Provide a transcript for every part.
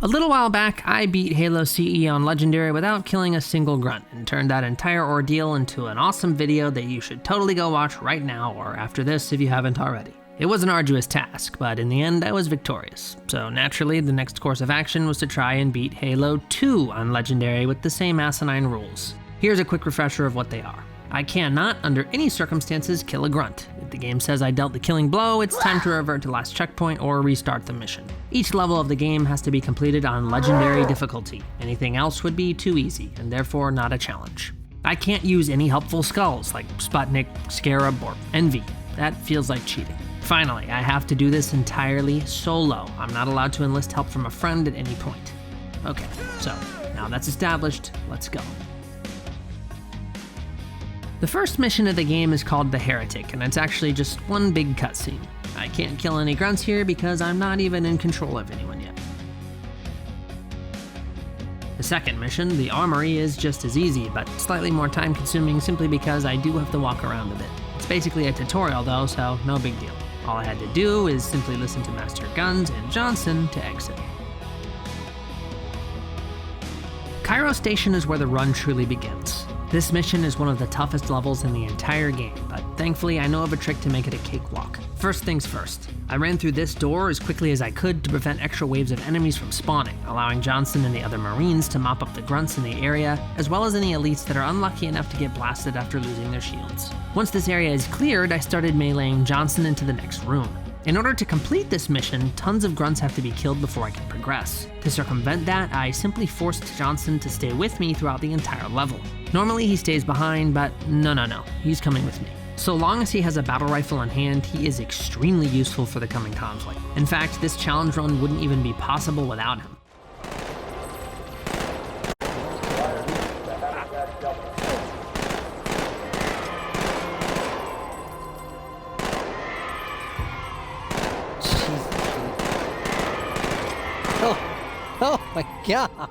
A little while back, I beat Halo CE on Legendary without killing a single grunt, and turned that entire ordeal into an awesome video that you should totally go watch right now or after this if you haven't already. It was an arduous task, but in the end I was victorious, so naturally the next course of action was to try and beat Halo 2 on Legendary with the same asinine rules. Here's a quick refresher of what they are. I cannot, under any circumstances, kill a grunt. If the game says I dealt the killing blow, it's time to revert to last checkpoint or restart the mission. Each level of the game has to be completed on Legendary difficulty. Anything else would be too easy, and therefore not a challenge. I can't use any helpful skulls like Sputnik, Scarab, or Envy. That feels like cheating. Finally, I have to do this entirely solo. I'm not allowed to enlist help from a friend at any point. Okay, so now that's established, let's go. The first mission of the game is called the Heretic, and it's actually just one big cutscene. I can't kill any grunts here because I'm not even in control of anyone yet. The second mission, the Armory, is just as easy, but slightly more time consuming simply because I do have to walk around a bit. It's basically a tutorial though, so no big deal. All I had to do is simply listen to Master Guns and Johnson to exit. Cairo Station is where the run truly begins. This mission is one of the toughest levels in the entire game, but thankfully I know of a trick to make it a cakewalk. First things first, I ran through this door as quickly as I could to prevent extra waves of enemies from spawning, allowing Johnson and the other Marines to mop up the grunts in the area, as well as any elites that are unlucky enough to get blasted after losing their shields. Once this area is cleared, I started meleeing Johnson into the next room. In order to complete this mission, tons of grunts have to be killed before I can progress. To circumvent that, I simply forced Johnson to stay with me throughout the entire level. Normally he stays behind, but no, he's coming with me. So long as he has a battle rifle in hand, he is extremely useful for the coming conflict. In fact, this challenge run wouldn't even be possible without him. Oh my god!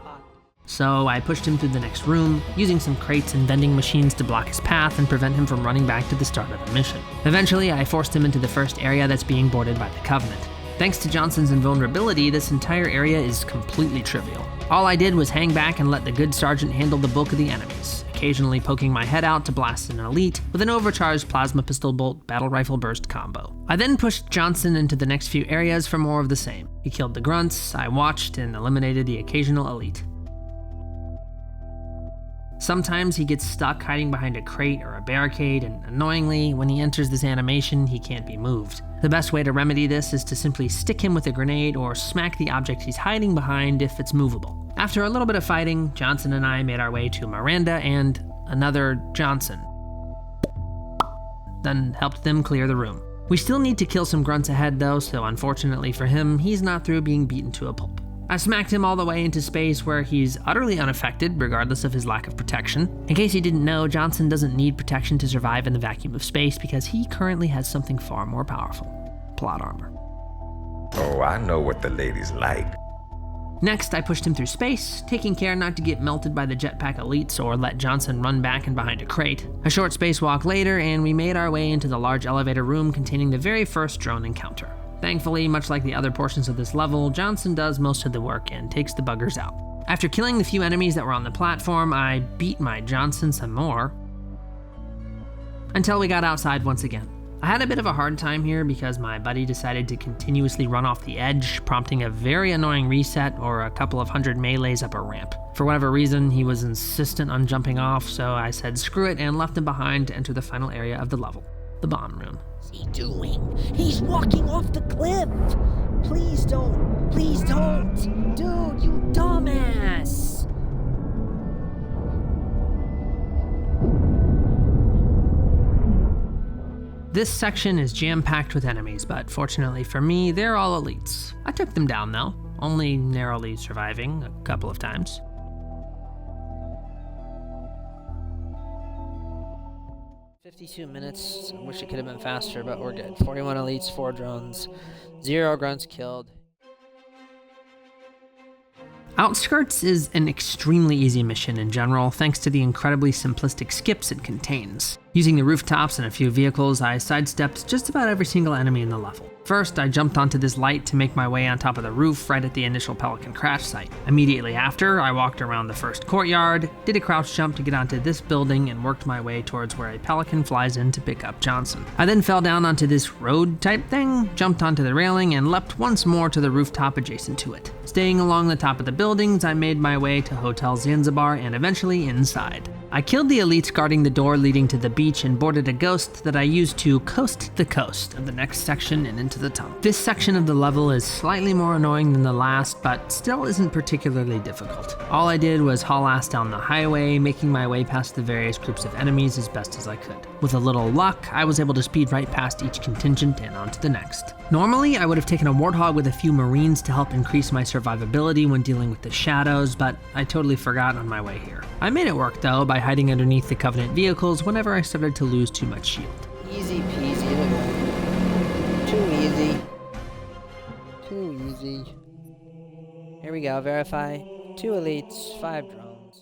So I pushed him through the next room, using some crates and vending machines to block his path and prevent him from running back to the start of the mission. Eventually, I forced him into the first area that's being boarded by the Covenant. Thanks to Johnson's invulnerability, this entire area is completely trivial. All I did was hang back and let the good sergeant handle the bulk of the enemies, occasionally poking my head out to blast an elite with an overcharged plasma pistol bolt battle rifle burst combo. I then pushed Johnson into the next few areas for more of the same. He killed the grunts, I watched, and eliminated the occasional elite. Sometimes he gets stuck hiding behind a crate or a barricade, and annoyingly, when he enters this animation, he can't be moved. The best way to remedy this is to simply stick him with a grenade or smack the object he's hiding behind if it's movable. After a little bit of fighting, Johnson and I made our way to Miranda and another Johnson, then helped them clear the room. We still need to kill some grunts ahead though, so unfortunately for him, he's not through being beaten to a pulp. I smacked him all the way into space where he's utterly unaffected, regardless of his lack of protection. In case you didn't know, Johnson doesn't need protection to survive in the vacuum of space because he currently has something far more powerful: plot armor. Oh, I know what the ladies like. Next, I pushed him through space, taking care not to get melted by the jetpack elites or let Johnson run back and behind a crate. A short spacewalk later, and we made our way into the large elevator room containing the very first drone encounter. Thankfully, much like the other portions of this level, Johnson does most of the work and takes the buggers out. After killing the few enemies that were on the platform, I beat my Johnson some more, until we got outside once again. I had a bit of a hard time here because my buddy decided to continuously run off the edge, prompting a very annoying reset or a couple of hundred melees up a ramp. For whatever reason, he was insistent on jumping off, so I said screw it and left him behind to enter the final area of the level, the bomb room. What's he doing? He's walking off the cliff! Please don't! Please don't! Dude, you dumbass! This section is jam-packed with enemies, but fortunately for me, they're all elites. I took them down though, only narrowly surviving a couple of times. "52 minutes. I wish it could have been faster, but we're good. 41 elites, 4 drones, 0 grunts killed." Outskirts is an extremely easy mission in general, thanks to the incredibly simplistic skips it contains. Using the rooftops and a few vehicles, I sidestepped just about every single enemy in the level. First, I jumped onto this light to make my way on top of the roof right at the initial Pelican crash site. Immediately after, I walked around the first courtyard, did a crouch jump to get onto this building, and worked my way towards where a Pelican flies in to pick up Johnson. I then fell down onto this road type thing, jumped onto the railing, and leapt once more to the rooftop adjacent to it. Staying along the top of the buildings, I made my way to Hotel Zanzibar and eventually inside. I killed the elites guarding the door leading to the beach and boarded a ghost that I used to coast the coast of the next section and into the tunnel. This section of the level is slightly more annoying than the last, but still isn't particularly difficult. All I did was haul ass down the highway, making my way past the various groups of enemies as best as I could. With a little luck, I was able to speed right past each contingent and on to the next. Normally, I would have taken a Warthog with a few Marines to help increase my survivability when dealing with the shadows, but I totally forgot on my way here. I made it work though by hiding underneath the Covenant vehicles whenever I started to lose too much shield. Easy peasy, look at that. Too easy. Too easy. Here we go, verify. 2 elites, 5 drones.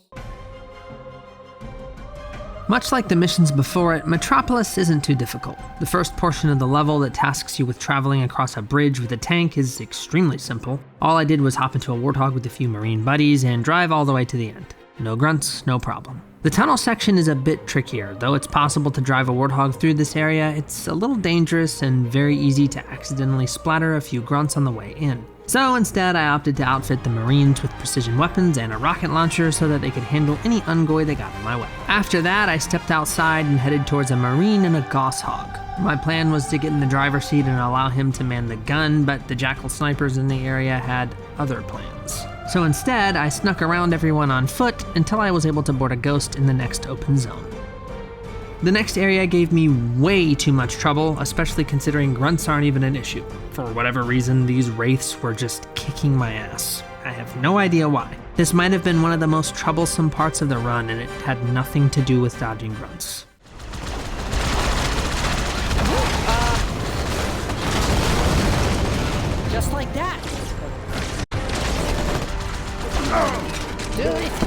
Much like the missions before it, Metropolis isn't too difficult. The first portion of the level that tasks you with traveling across a bridge with a tank is extremely simple. All I did was hop into a Warthog with a few Marine buddies and drive all the way to the end. No grunts, no problem. The tunnel section is a bit trickier. Though it's possible to drive a Warthog through this area, it's a little dangerous and very easy to accidentally splatter a few grunts on the way in. So instead, I opted to outfit the Marines with precision weapons and a rocket launcher so that they could handle any ungoy that got in my way. After that, I stepped outside and headed towards a Marine and a Gosshog. My plan was to get in the driver's seat and allow him to man the gun, but the Jackal snipers in the area had other plans. So instead, I snuck around everyone on foot until I was able to board a ghost in the next open zone. The next area gave me way too much trouble, especially considering grunts aren't even an issue. For whatever reason, these wraiths were just kicking my ass. I have no idea why. This might have been one of the most troublesome parts of the run, and it had nothing to do with dodging grunts. Just like that. Dude, it's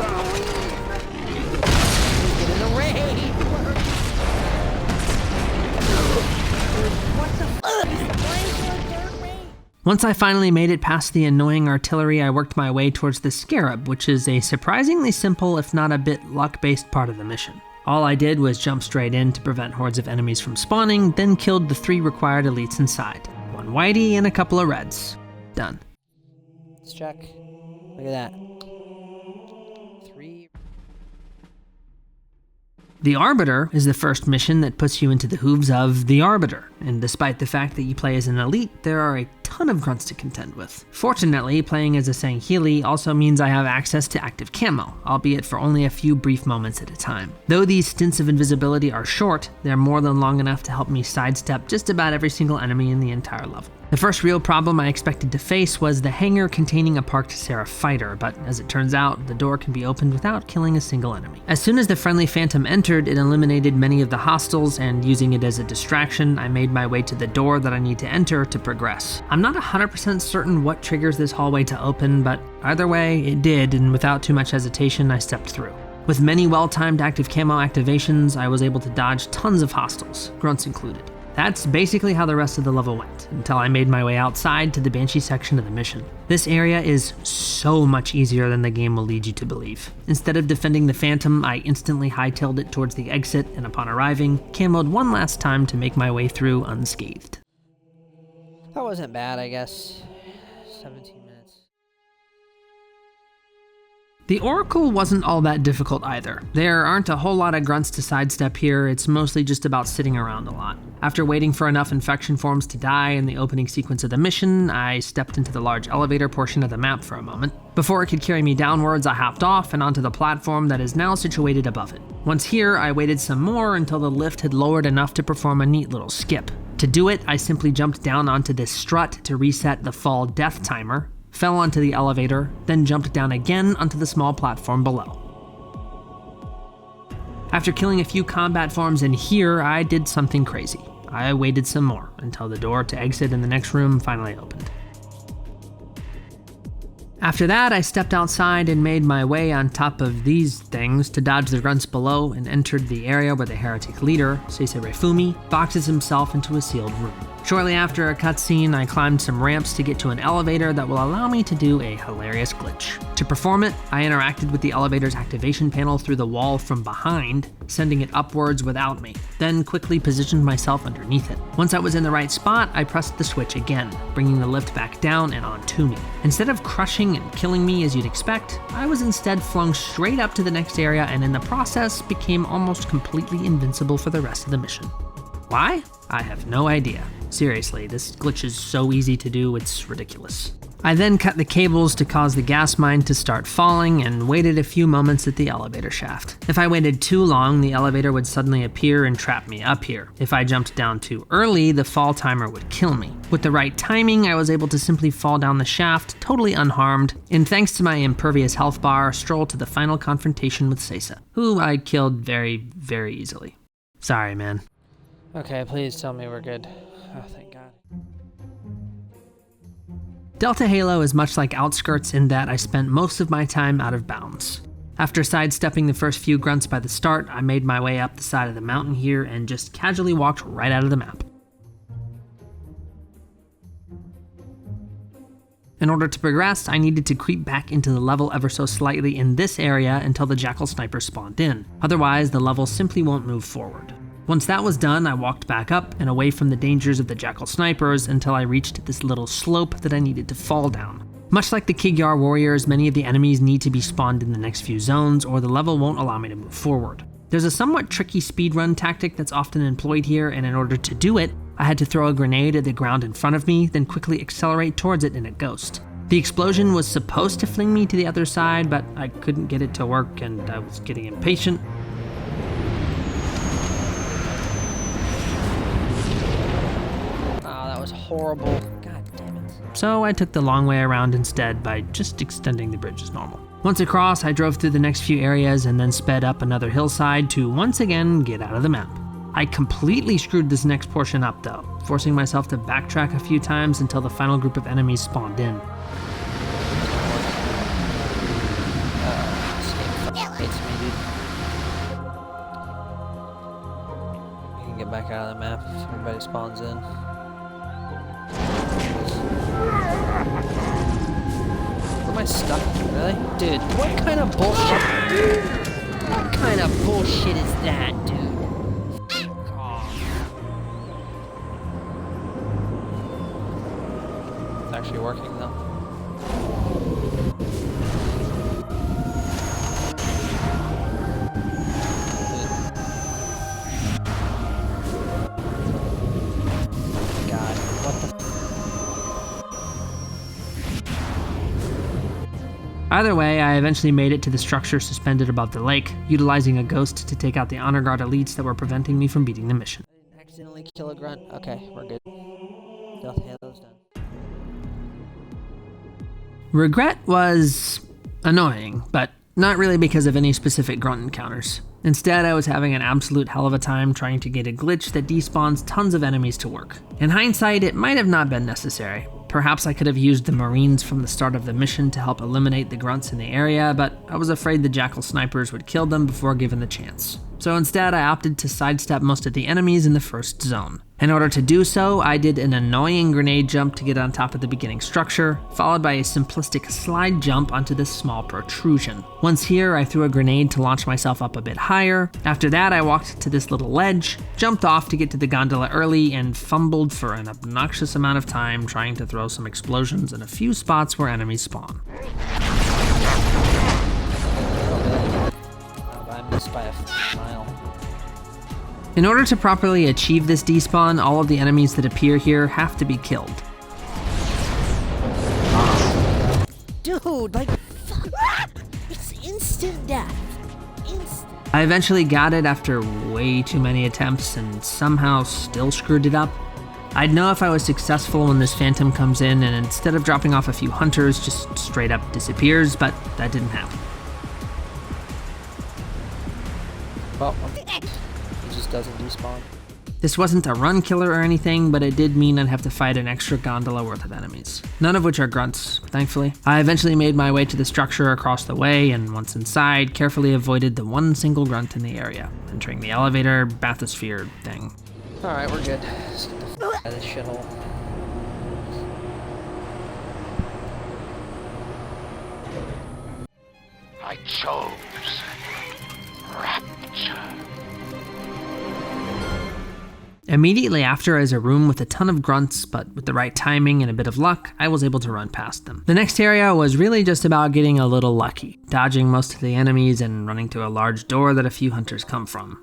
get in the raid. What the fuck? Why is there a dirt raid? Once I finally made it past the annoying artillery, I worked my way towards the Scarab, which is a surprisingly simple, if not a bit luck-based part of the mission. All I did was jump straight in to prevent hordes of enemies from spawning, then killed the 3 required elites inside. 1 whitey and a couple of reds. Done. Let's check. Look at that. 3. The Arbiter is the first mission that puts you into the hooves of the Arbiter, and despite the fact that you play as an elite, there are a ton of grunts to contend with. Fortunately, playing as a Sangheili also means I have access to active camo, albeit for only a few brief moments at a time. Though these stints of invisibility are short, they're more than long enough to help me sidestep just about every single enemy in the entire level. The first real problem I expected to face was the hangar containing a parked Seraph fighter, but as it turns out, the door can be opened without killing a single enemy. As soon as the friendly Phantom entered, it eliminated many of the hostiles, and using it as a distraction, I made my way to the door that I need to enter to progress. I'm not 100% certain what triggers this hallway to open, but either way, it did, and without too much hesitation, I stepped through. With many well-timed active camo activations, I was able to dodge tons of hostiles, grunts included. That's basically how the rest of the level went, until I made my way outside to the Banshee section of the mission. This area is so much easier than the game will lead you to believe. Instead of defending the Phantom, I instantly hightailed it towards the exit, and upon arriving, camoed one last time to make my way through unscathed. That wasn't bad, I guess. 17 minutes. The Oracle wasn't all that difficult either. There aren't a whole lot of grunts to sidestep here, it's mostly just about sitting around a lot. After waiting for enough infection forms to die in the opening sequence of the mission, I stepped into the large elevator portion of the map for a moment. Before it could carry me downwards, I hopped off and onto the platform that is now situated above it. Once here, I waited some more until the lift had lowered enough to perform a neat little skip. To do it, I simply jumped down onto this strut to reset the fall death timer, fell onto the elevator, then jumped down again onto the small platform below. After killing a few combat forms in here, I did something crazy. I waited some more until the door to exit in the next room finally opened. After that, I stepped outside and made my way on top of these things to dodge the grunts below and entered the area where the Heretic leader, Seisei Refumi, boxes himself into a sealed room. Shortly after a cutscene, I climbed some ramps to get to an elevator that will allow me to do a hilarious glitch. To perform it, I interacted with the elevator's activation panel through the wall from behind, sending it upwards without me, then quickly positioned myself underneath it. Once I was in the right spot, I pressed the switch again, bringing the lift back down and onto me. Instead of crushing and killing me as you'd expect, I was instead flung straight up to the next area and in the process became almost completely invincible for the rest of the mission. Why? I have no idea. Seriously, this glitch is so easy to do, it's ridiculous. I then cut the cables to cause the gas mine to start falling and waited a few moments at the elevator shaft. If I waited too long, the elevator would suddenly appear and trap me up here. If I jumped down too early, the fall timer would kill me. With the right timing, I was able to simply fall down the shaft, totally unharmed, and thanks to my impervious health bar, stroll to the final confrontation with Seisei, who I killed very, very easily. Sorry, man. Okay, please tell me we're good. Oh, thank God. Delta Halo is much like Outskirts in that I spent most of my time out of bounds. After sidestepping the first few grunts by the start, I made my way up the side of the mountain here and just casually walked right out of the map. In order to progress, I needed to creep back into the level ever so slightly in this area until the Jackal Sniper spawned in. Otherwise, the level simply won't move forward. Once that was done, I walked back up and away from the dangers of the Jackal Snipers until I reached this little slope that I needed to fall down. Much like the Kigyar warriors, many of the enemies need to be spawned in the next few zones or the level won't allow me to move forward. There's a somewhat tricky speedrun tactic that's often employed here, and in order to do it, I had to throw a grenade at the ground in front of me, then quickly accelerate towards it in a ghost. The explosion was supposed to fling me to the other side, but I couldn't get it to work and I was getting impatient. Horrible. God damn it. So I took the long way around instead by just extending the bridge as normal. Once across, I drove through the next few areas and then sped up another hillside to once again get out of the map. I completely screwed this next portion up though, forcing myself to backtrack a few times until the final group of enemies spawned in. Hates me, dude. You can get back out of the map if everybody spawns in. Am I stuck? Really? Dude, what kind of bullshit? What kind of bullshit is that, dude? Oh. It's actually working though. Either way, I eventually made it to the structure suspended above the lake, utilizing a ghost to take out the honor guard elites that were preventing me from beating the mission. I didn't accidentally kill a grunt. Okay, we're good. Stealth Halo's done. Regret was annoying, but not really because of any specific grunt encounters. Instead, I was having an absolute hell of a time trying to get a glitch that despawns tons of enemies to work. In hindsight, it might have not been necessary. Perhaps I could have used the Marines from the start of the mission to help eliminate the grunts in the area, but I was afraid the Jackal Snipers would kill them before given the chance. So instead, I opted to sidestep most of the enemies in the first zone. In order to do so, I did an annoying grenade jump to get on top of the beginning structure, followed by a simplistic slide jump onto this small protrusion. Once here, I threw a grenade to launch myself up a bit higher. After that, I walked to this little ledge, jumped off to get to the gondola early, and fumbled for an obnoxious amount of time trying to throw some explosions in a few spots where enemies spawn. I missed by a mile. In order to properly achieve this despawn, all of the enemies that appear here have to be killed. Dude, like, fuck. It's instant death. Instant. I eventually got it after way too many attempts and somehow still screwed it up. I'd know if I was successful when this phantom comes in and instead of dropping off a few hunters, just straight up disappears, but that didn't happen. Well, he just doesn't despawn. This wasn't a run killer or anything, but it did mean I'd have to fight an extra gondola worth of enemies. None of which are grunts, thankfully. I eventually made my way to the structure across the way, and once inside, carefully avoided the one single grunt in the area, entering the elevator bathysphere thing. Alright, we're good. Let's get the f out of this shithole. I chose rapture. Immediately after is a room with a ton of grunts, but with the right timing and a bit of luck, I was able to run past them. The next area was really just about getting a little lucky, dodging most of the enemies and running to a large door that a few hunters come from.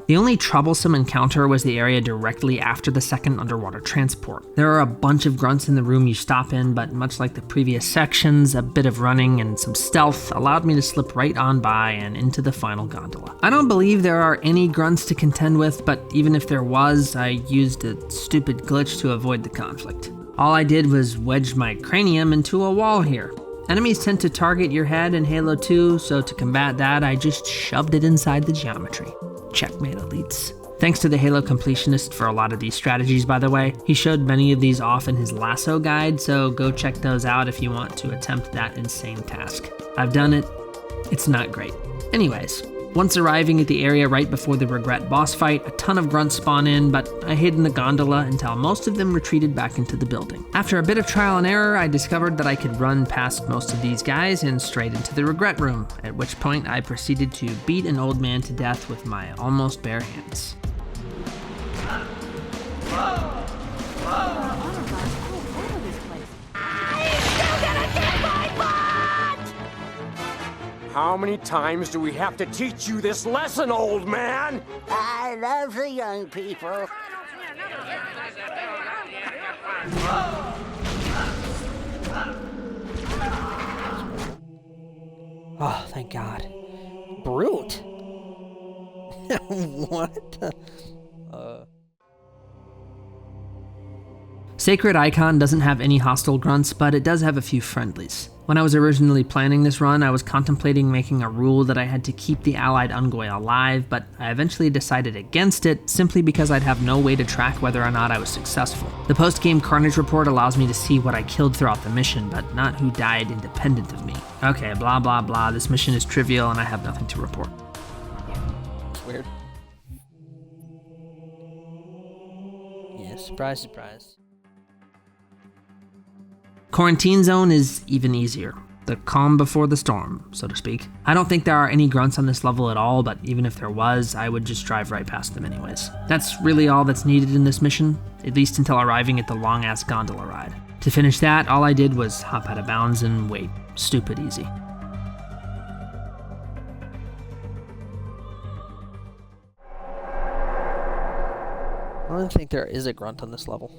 The only troublesome encounter was the area directly after the second underwater transport. There are a bunch of grunts in the room you stop in, but much like the previous sections, a bit of running and some stealth allowed me to slip right on by and into the final gondola. I don't believe there are any grunts to contend with, but even if there was, I used a stupid glitch to avoid the conflict. All I did was wedge my cranium into a wall here. Enemies tend to target your head in Halo 2, so to combat that, I just shoved it inside the geometry. Checkmate, elites. Thanks to the Halo completionist for a lot of these strategies, by the way. He showed many of these off in his lasso guide, so go check those out if you want to attempt that insane task. I've done it. It's not great. Anyways, once arriving at the area right before the Regret boss fight, a ton of grunts spawn in, but I hid in the gondola until most of them retreated back into the building. After a bit of trial and error, I discovered that I could run past most of these guys and straight into the Regret room, at which point I proceeded to beat an old man to death with my almost bare hands. How many times do we have to teach you this lesson, old man? I love the young people. Oh, thank God. Brute? What? Sacred Icon doesn't have any hostile grunts, but it does have a few friendlies. When I was originally planning this run, I was contemplating making a rule that I had to keep the allied Ungoi alive, but I eventually decided against it simply because I'd have no way to track whether or not I was successful. The post-game Carnage report allows me to see what I killed throughout the mission, but not who died independent of me. Okay, blah blah blah, this mission is trivial and I have nothing to report. Weird. Yeah, surprise, surprise. Quarantine Zone is even easier. The calm before the storm, so to speak. I don't think there are any grunts on this level at all, but even if there was, I would just drive right past them anyways. That's really all that's needed in this mission, at least until arriving at the long-ass gondola ride. To finish that, all I did was hop out of bounds and wait. Stupid easy. I don't think there is a grunt on this level.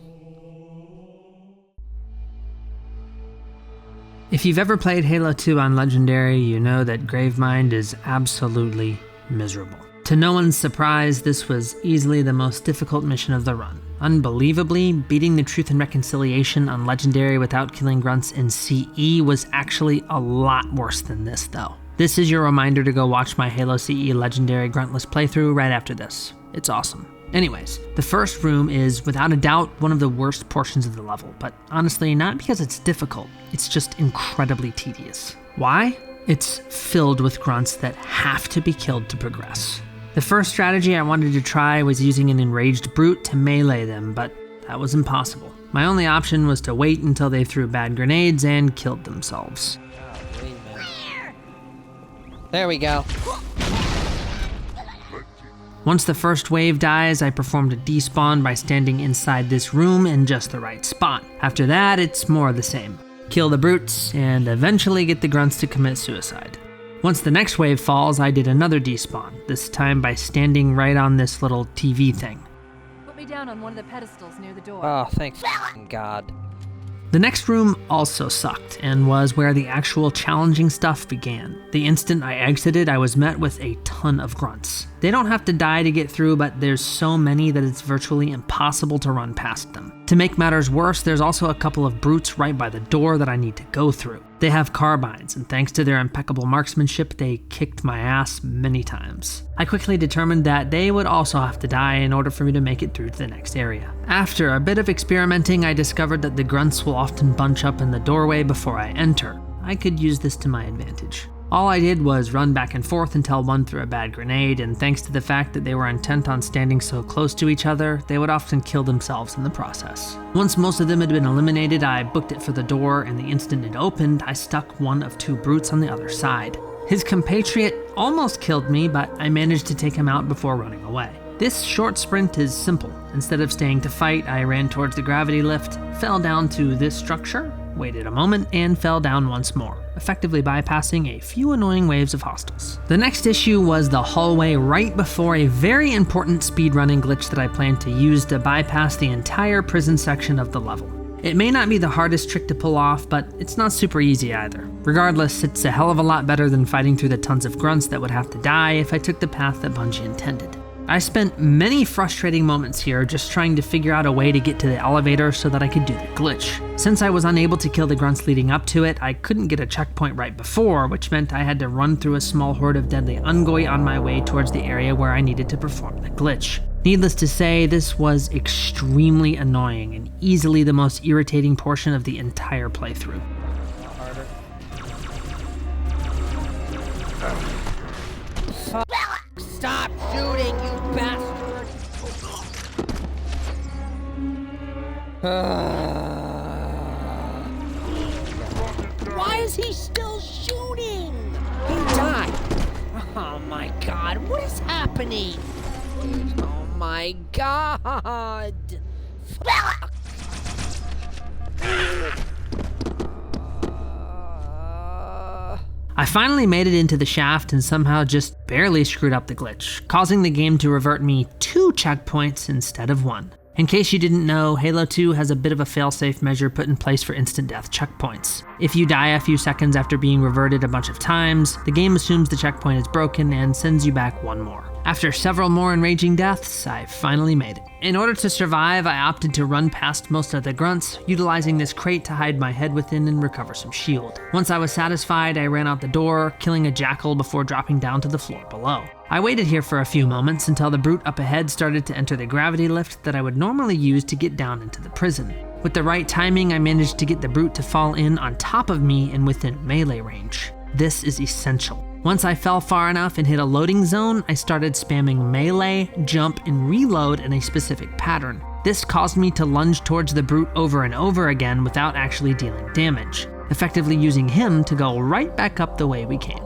If you've ever played Halo 2 on Legendary, you know that Gravemind is absolutely miserable. To no one's surprise, this was easily the most difficult mission of the run. Unbelievably, beating the Truth and Reconciliation on Legendary without killing grunts in CE was actually a lot worse than this though. This is your reminder to go watch my Halo CE Legendary gruntless playthrough right after this. It's awesome. Anyways, the first room is without a doubt one of the worst portions of the level, but honestly not because it's difficult, it's just incredibly tedious. Why? It's filled with grunts that have to be killed to progress. The first strategy I wanted to try was using an enraged brute to melee them, but that was impossible. My only option was to wait until they threw bad grenades and killed themselves. There we go. Once the first wave dies, I performed a despawn by standing inside this room in just the right spot. After that, it's more of the same. Kill the brutes, and eventually get the grunts to commit suicide. Once the next wave falls, I did another despawn, this time by standing right on this little TV thing. Put me down on one of the pedestals near the door. Oh, thank God. The next room also sucked, and was where the actual challenging stuff began. The instant I exited, I was met with a ton of grunts. They don't have to die to get through, but there's so many that it's virtually impossible to run past them. To make matters worse, there's also a couple of brutes right by the door that I need to go through. They have carbines, and thanks to their impeccable marksmanship, they kicked my ass many times. I quickly determined that they would also have to die in order for me to make it through to the next area. After a bit of experimenting, I discovered that the grunts will often bunch up in the doorway before I enter. I could use this to my advantage. All I did was run back and forth until one threw a bad grenade, and thanks to the fact that they were intent on standing so close to each other, they would often kill themselves in the process. Once most of them had been eliminated, I booked it for the door, and the instant it opened, I stuck one of two brutes on the other side. His compatriot almost killed me, but I managed to take him out before running away. This short sprint is simple. Instead of staying to fight, I ran towards the gravity lift, fell down to this structure, waited a moment, and fell down once more, effectively bypassing a few annoying waves of hostiles. The next issue was the hallway right before a very important speedrunning glitch that I planned to use to bypass the entire prison section of the level. It may not be the hardest trick to pull off, but it's not super easy either. Regardless, it's a hell of a lot better than fighting through the tons of grunts that would have to die if I took the path that Bungie intended. I spent many frustrating moments here just trying to figure out a way to get to the elevator so that I could do the glitch. Since I was unable to kill the grunts leading up to it, I couldn't get a checkpoint right before, which meant I had to run through a small horde of deadly ungoi on my way towards the area where I needed to perform the glitch. Needless to say, this was extremely annoying and easily the most irritating portion of the entire playthrough. Stop shooting, you bastard! Why is he still shooting? He died. Oh my god, what is happening? Oh my god! Fuck! I finally made it into the shaft and somehow just barely screwed up the glitch, causing the game to revert me 2 checkpoints instead of 1. In case you didn't know, Halo 2 has a bit of a failsafe measure put in place for instant death checkpoints. If you die a few seconds after being reverted a bunch of times, the game assumes the checkpoint is broken and sends you back 1 more. After several more enraging deaths, I finally made it. In order to survive, I opted to run past most of the grunts, utilizing this crate to hide my head within and recover some shield. Once I was satisfied, I ran out the door, killing a jackal before dropping down to the floor below. I waited here for a few moments until the brute up ahead started to enter the gravity lift that I would normally use to get down into the prison. With the right timing, I managed to get the brute to fall in on top of me and within melee range. This is essential. Once I fell far enough and hit a loading zone, I started spamming melee, jump, and reload in a specific pattern. This caused me to lunge towards the brute over and over again without actually dealing damage, effectively using him to go right back up the way we came.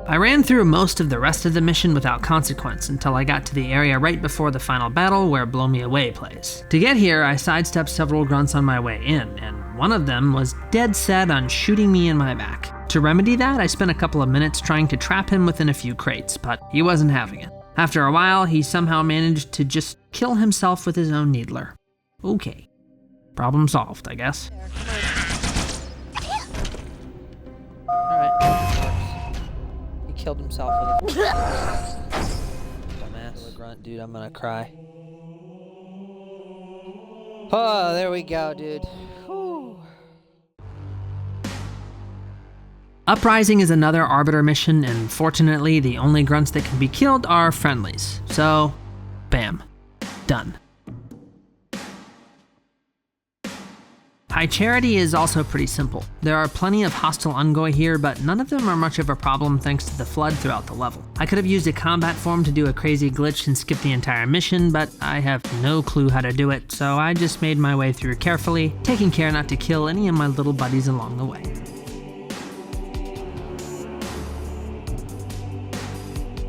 I ran through most of the rest of the mission without consequence until I got to the area right before the final battle where Blow Me Away plays. To get here, I sidestepped several grunts on my way in, and one of them was dead set on shooting me in my back. To remedy that, I spent a couple of minutes trying to trap him within a few crates, but he wasn't having it. After a while, he somehow managed to just kill himself with his own needler. Okay. Problem solved, I guess. Alright. He killed himself with a dumbass. Grunt, dude, I'm gonna cry. Oh, there we go, dude. Whew. Uprising is another Arbiter mission, and fortunately, the only grunts that can be killed are friendlies. So, bam. Done. High Charity is also pretty simple. There are plenty of hostile ungoi here, but none of them are much of a problem thanks to the flood throughout the level. I could have used a combat form to do a crazy glitch and skip the entire mission, but I have no clue how to do it, so I just made my way through carefully, taking care not to kill any of my little buddies along the way.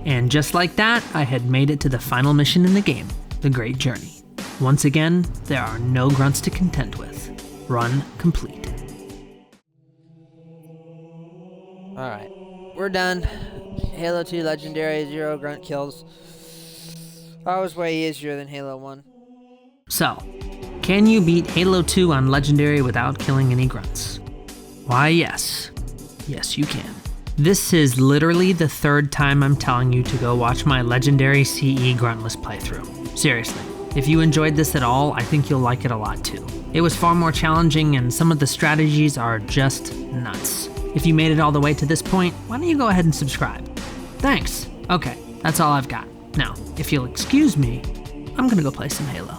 And just like that, I had made it to the final mission in the game, the Great Journey. Once again, there are no grunts to contend with. Run complete. Alright, we're done. Halo 2 Legendary, 0 grunt kills. Always way easier than Halo 1. So, can you beat Halo 2 on Legendary without killing any grunts? Why, yes. Yes, you can. This is literally the 3rd time I'm telling you to go watch my Legendary CE gruntless playthrough. Seriously, If you enjoyed this at all, I think you'll like it a lot too. It was far more challenging and some of the strategies are just nuts. If you made it all the way to this point, why don't you go ahead and subscribe? Thanks. Okay, that's all I've got. Now, if you'll excuse me, I'm gonna go play some Halo.